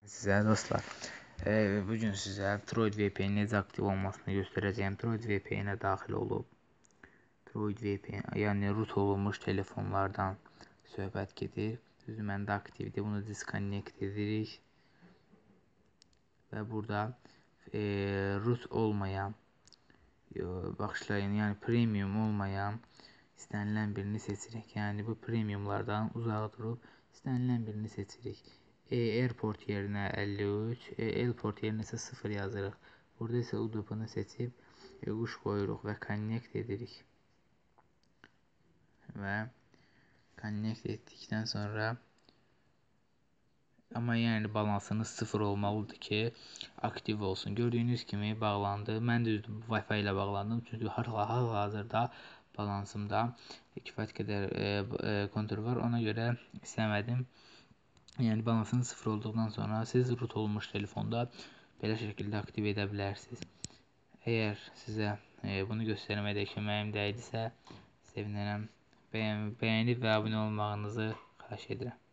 Sizə dostlar, bugün sizə Troid VPN necə aktiv olmasını göstərəcəyim. Troid VPN-ə daxil olub, Troid VPN, yəni root olunmuş telefonlardan söhbət gedir. Düzdür, məndə aktivdir. Bunu disconnect edirik və burada root olmayan, baxışlayın, yəni premium olmayan istənilən birini seçirik. Yəni bu premiumlardan uzaq durub istənilən birini seçirik. Airport yerinə 53, Airport yerinə isə 0 yazırıq. Burada isə UDP-ni seçib quş qoyuruq və connect edirik. Və connect etdikdən sonra amma yəni balansınız 0 olmalıdır ki, aktiv olsun. Gördüyünüz kimi bağlandı. Mən də Wi-Fi ilə bağlandım. Çünki hal-hazırda balansımda kifayət qədər kontur var. Ona görə istəmədim. Yəni balansınız 0 olduqdan sonra siz root olunmuş telefonda belə şəkildə aktiv edə bilərsiniz. Əgər sizə bunu göstərməkdə köməyim dəydisə, sevinərəm. Bəyənib və abunə olmağınızı xahiş edirəm.